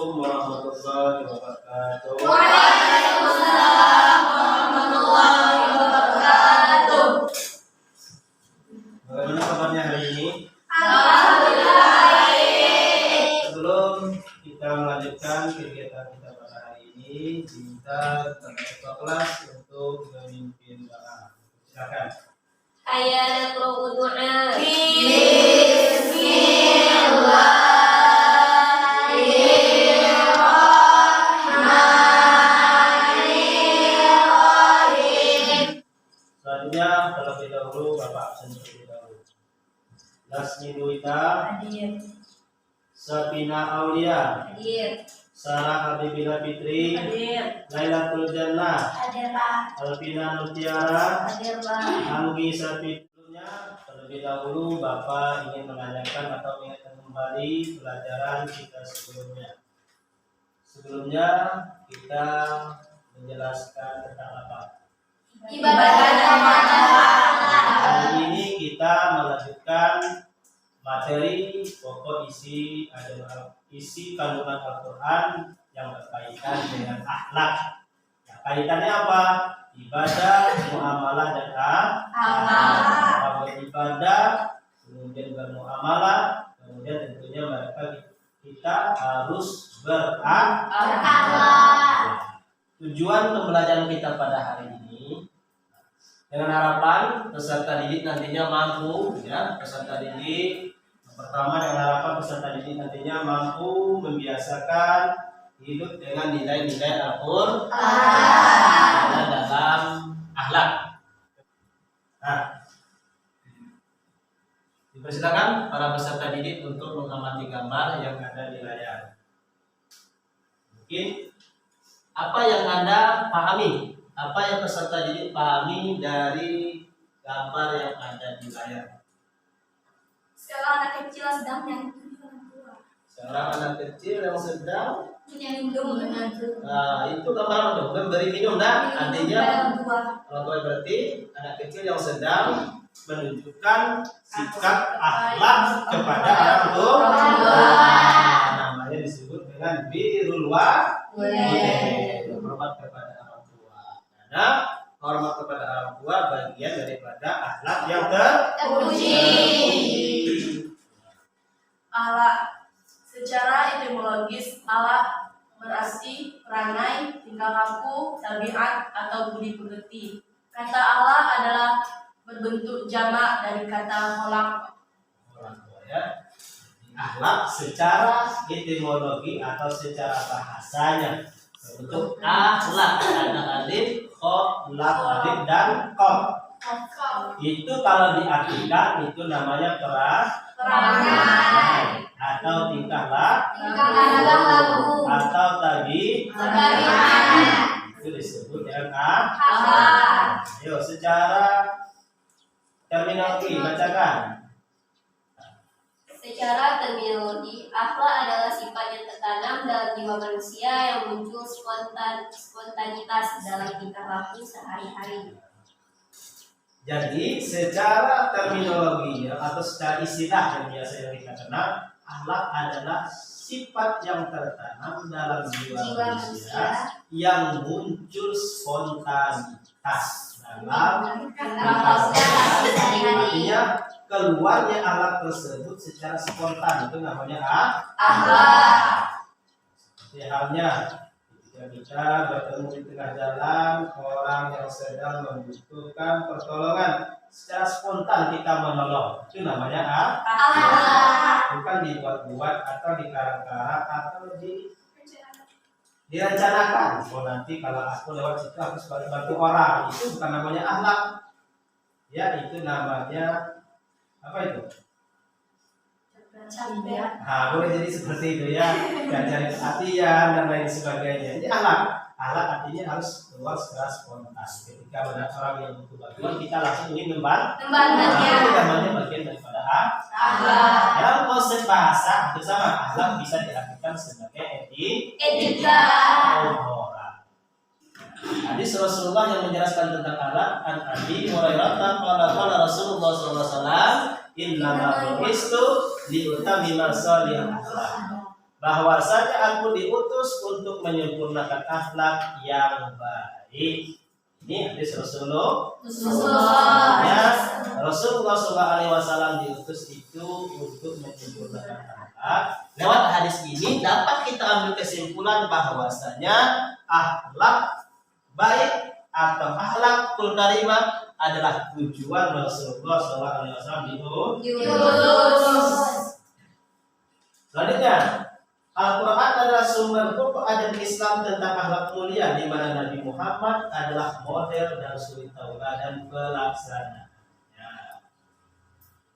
Assalamualaikum warahmatullahi wabarakatuh. Waalaikumsalam warahmatullahi wabarakatuh. Bagaimana kabarnya hari ini? Alhamdulillah baik. Sebelum kita melanjutkan kegiatan kita pada hari ini, kita ketua kelas untuk memimpin doa. Silakan. Hayya naqra'u du'a. Selanjutnya terlebih dahulu Bapak absen terlebih dahulu. Lasmi Duita, Hadir. Sapina Aulia, Hadir. Sarah Habibila Fitri, Hadir. Lailatul Jannah, Hadir Pak. Alvina Nutiara, Hadir Pak. Anggi Sapitrunya. Terlebih dahulu Bapak ingin menanyakan atau mengingatkan kembali pelajaran kita sebelumnya. Sebelumnya kita menjelaskan tentang apa? Ibadah kepada Allah. Hari ini kita melanjutkan materi pokok isi kandungan Al-Quran yang berkaitan dengan akhlak. Ya, kaitannya apa? Ibadah, muamalah dan amal. Beribadah, kemudian bermuamalah, kemudian tentunya mereka kita harus berakhlak. Tujuan pembelajaran kita pada hari ini dengan harapan peserta didik nantinya mampu, ya, peserta didik pertama dengan harapan peserta didik nantinya mampu membiasakan hidup dengan nilai-nilai Al-Qur'an dalam akhlak. Nah, dipersilakan para peserta didik untuk mengamati gambar yang ada di layar. Mungkin apa yang Anda pahami? Apa yang peserta didik pahami dari gambar yang ada di layar? Seorang anak kecil sedang menyambut orang tua. Seorang anak kecil yang sedang Menyambut dengan itu gambar apa tuh? Memberi minum, nah artinya orang tua. orang tua berarti anak kecil yang sedang menunjukkan sikap akhlak kepada orang tua. Namanya disebut dengan birrul walidain, hormat kepada orang tua. Karena hormat kepada orang tua bagian daripada akhlak yang terpuji. Akhlak secara etimologis akhlak berarti perangai, tingkah laku, tabiat atau budi pekerti. Kata akhlak adalah berbentuk jamak dari kata kholaq. Orang tua, ya. Akhlak secara etimologi atau secara bahasanya bentuk akhlak ada alif, lam, alif dan qaf. Itu kalau diartikan itu namanya Perangai. atau tingkah laku Laku. atau tabiat. Itu disebut dengan Akhlak. Ayo secara terminologi bacakan. Secara terminologi, akhlak adalah sifat yang tertanam dalam jiwa manusia yang muncul spontanitas dalam tingkah laku sehari-hari. Jadi secara terminologi atau secara istilah yang biasa yang kita kenal, akhlak adalah sifat yang tertanam dalam jiwa manusia yang muncul spontanitas dalam artinya keluarnya akhlak tersebut secara spontan, itu namanya Akhlak. seperti halnya ketika kita bertemu di tengah jalan orang yang sedang membutuhkan pertolongan, secara spontan kita menolong, itu namanya Akhlak. bukan dibuat-buat atau dikarang-karang atau direncanakan. Oh nanti kalau aku lewat situ aku bantu orang, itu bukan namanya akhlak. Ya itu namanya apa itu? Nah, boleh jadi seperti itu ya, dan cari perhatian dan lain sebagainya. Ini akhlak. Akhlak artinya harus keluar secara spontan. Ketika ada orang yang butuh bantuan, kita langsung ingin membantu. Itu namanya bagian daripada Akhlak. dalam konsep bahasa bersama akhlak bisa diartikan sebagai Etika. moral. Hadis Rasulullah yang menjelaskan tentang akhlak, an Abi Hurairah qala Rasulullah sallallahu alaihi wasallam, innamal bu'istu liutammima shalihal akhlak. bahwasanya aku diutus untuk menyempurnakan akhlak yang baik. Ini hadis Rasulullah. Ya, Rasulullah SAW diutus itu untuk menyempurnakan akhlak. Lewat hadis ini dapat kita ambil kesimpulan bahwasanya akhlak baik atau akhlakul karimah adalah tujuan Rasulullah SAW diutus. Selanjutnya, Al-Quran adalah sumber pokok ajaran Islam tentang akhlak mulia, di mana Nabi Muhammad adalah model dan suri tauladan pelaksananya.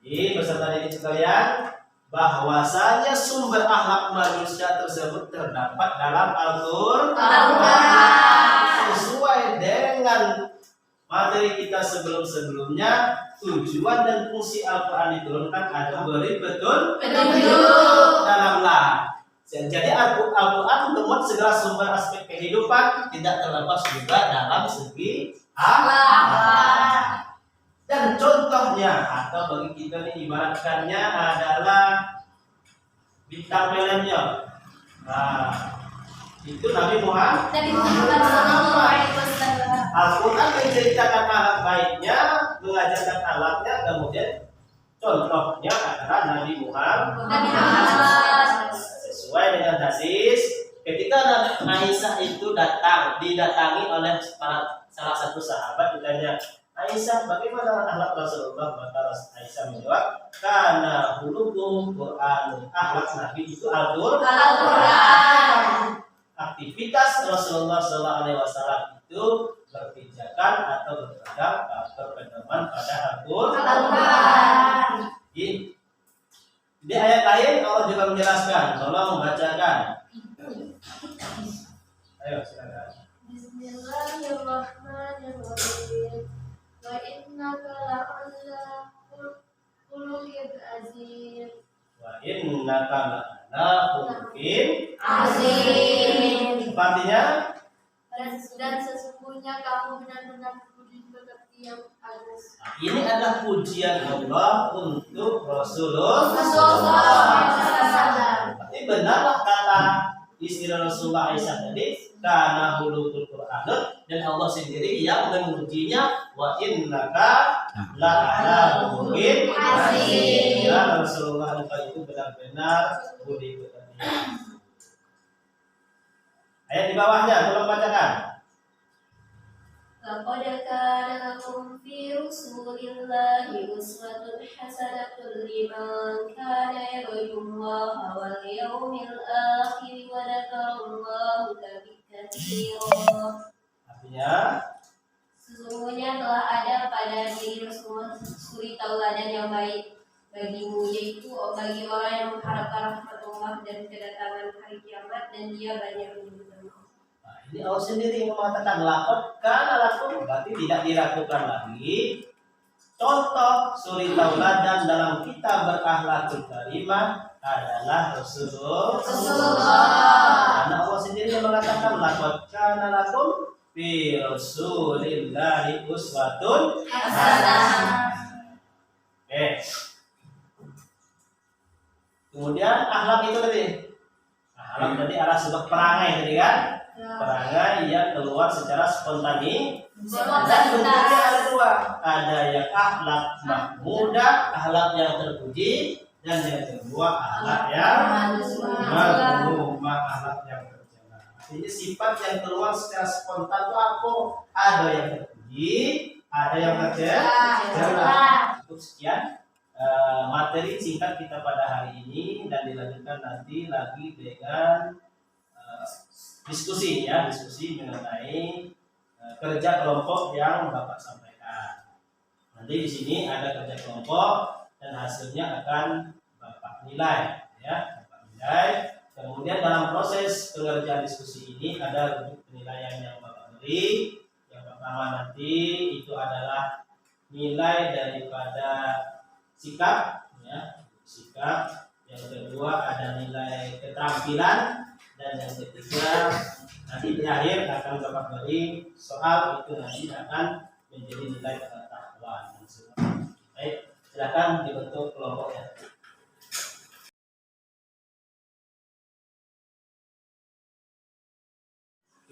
Jadi peserta didik sekalian, bahwasanya sumber akhlak manusia tersebut terdapat dalam Al-Quran. Sesuai dengan materi kita sebelum-sebelumnya, tujuan dan fungsi Al-Quran diturunkan adalah beri petunjuk dalamlah. Jadi Al-Quran memuat segala sumber aspek kehidupan, tidak terlepas juga dalam segi akhlak. Dan contohnya atau bagi kita ini ibaratkannya adalah bintang filmnya. Nah, itu Nabi Muhammad. Al-Quran menceritakan akhlak baiknya, mengajarkan akhlaknya, kemudian contohnya adalah Nabi Muhammad. Sesuai dengan hadis, ketika Aisyah itu didatangi oleh salah satu sahabat, ditanya, Aisyah, bagaimana akhlak Rasulullah? Maka Aisyah menjawab, karena hulukum Quran, akhlak Nabi itu Al-Quran. Aktivitas Rasulullah SAW itu berpijakan atau berpedoman pada Al-Quran. Di ayat lain Allah juga menjelaskan, tolong membacakan. Ayo silakan. Bismillahirrahmanirrahim. Wa innaka la'ala khuluqin azim. Wa innaka la'ala khuluqin Azim. Artinya, Dan sesungguhnya kamu benar-benar budi pekerti yang bagus. ini adalah pujian Allah untuk Rasulullah. Tapi benarlah kata istri Rasulullah Aisyah tadi, karena hulukul Quran, dan Allah sendiri yang memujinya, wa innaka la'ala khuluqin azim. Dan Rasulullah itu benar-benar budi pekerti. Ayat di bawahnya, tolong bacakan. Laqad kana lakum fi Rasulillahi uswatun hasanatun liman kana yarjullaha wal yawmil akhir wa dzakarallaha katsiran. Artinya, Sesungguhnya telah ada pada diri Rasulullah suri tauladan yang baik bagimu, yaitu bagi orang yang mengharapkan rahmat Allah dan kedatangan hari kiamat, dan dia banyak menyebutkan Allah. nah, ini Allah sendiri yang mengatakan laqad kana lakum, berarti tidak diragukan lagi. Contoh suri tauladan dalam kita berakhlakul karimah adalah Rasulullah. Karena Allah sendiri yang mengatakan laqad kana lakum fi Rasulillahi uswatun hasanah. Kemudian akhlak itu tadi. Akhlak tadi adalah sebuah perangai tadi kan? Perangai yang keluar secara spontani. Dan bentuknya ada dua. Ada yang akhlak mahmudah, akhlak yang terpuji, dan yang kedua akhlak yang mazmumah, akhlak yang tercela. Artinya sifat yang keluar secara spontan itu apa? Ada yang terpuji, ada yang tercela. Cukup sekian materi singkat kita pada hari ini, dan dilanjutkan nanti lagi dengan diskusi mengenai kerja kelompok yang Bapak sampaikan. Nanti di sini ada kerja kelompok dan hasilnya akan Bapak nilai, ya, Bapak nilai. Kemudian dalam proses pengerjaan diskusi ini ada rujuk penilaian yang Bapak beri. Yang pertama nanti itu adalah nilai daripada sikap, ya, sikap. Yang kedua ada nilai keterampilan, dan yang ketiga nanti di akhir akan Bapak beri soal, itu nanti akan menjadi nilai pengetahuan. Baik, silakan dibentuk kelompoknya.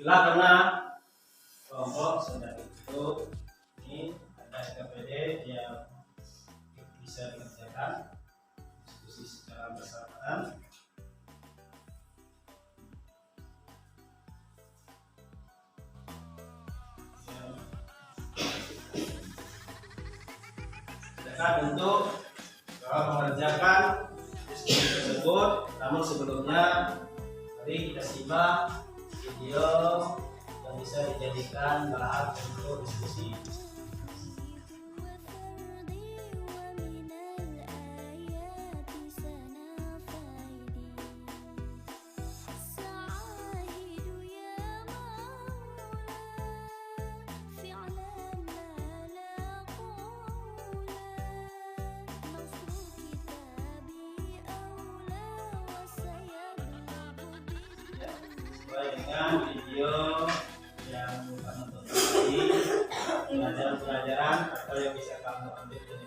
Bila karena kelompok sudah dibentuk, ini ada SKPD yang bisa dikerjakan diskusi secara bersamaan. Untuk mengerjakan diskusi tersebut, namun sebelumnya mari kita simak video yang bisa dijadikan bahan untuk diskusi. Sesuai dengan video yang kamu tonton tadi, pelajaran-pelajaran atau yang bisa kamu ambil dari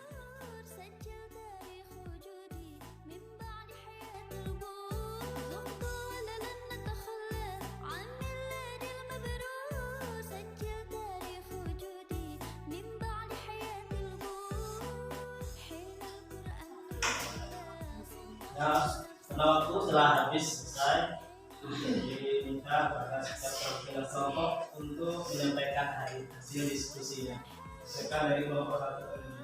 setelah habis selesai, diminta kepada setiap perwakilan kelompok untuk menyampaikan hasil diskusinya. Silakan dari kelompok 1 ke 5.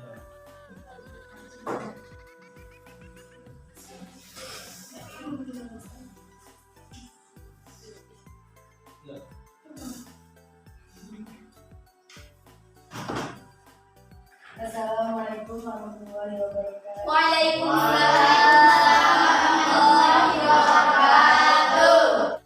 Assalamualaikum warahmatullahi wabarakatuh. Waalaikumsalam warahmatullahi wabarakatuh.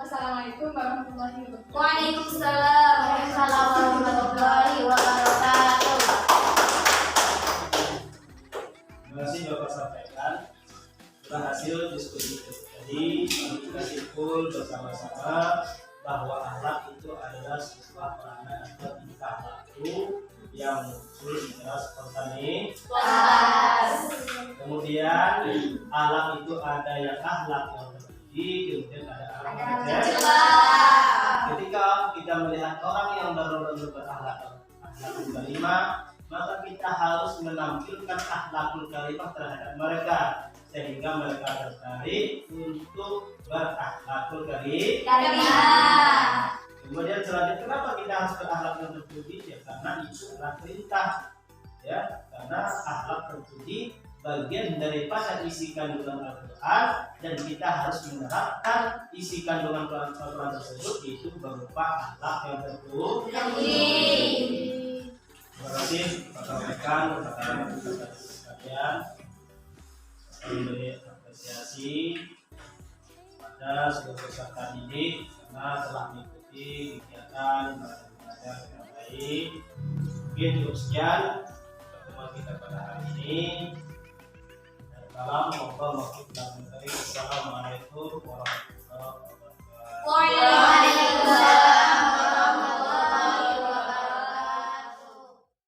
Assalamualaikum warahmatullahi wabarakatuh. Waalaikumsalam warahmatullahi wabarakatuh. Terima kasih Bapak sampaikan. Setelah hasil diskusi tadi, kita simpul bersama-sama bahwa akhlak itu adalah sebuah peranan atau tingkah laku yang muncul secara spontanitas. Kemudian akhlak itu ada yang akhlak yang terpuji, kemudian ada akhlak yang tercela. Ketika kita melihat orang yang benar-benar berakhlak karimah, maka kita harus menampilkan akhlakul karimah terhadap mereka sehingga mereka tertarik untuk berakhlakul karimah. Kemudian selanjutnya, kenapa kita harus berakhlak yang terpuji? Ya karena itu adalah perintah, ya, karena akhlak terpuji bagian daripada isi kandungan Al-Quran dan kita harus menerapkan isi kandungan Al-Quran tersebut, itu berupa akhlak yang terpuji. Terima kasih rekan-rekan sekalian, memberi apresiasi pada seluruh peserta didik karena telah mengikuti kegiatan belajar dengan baik. Mungkin cukup sekian pertemuan kita pada hari ini. Salam, moga-moga kita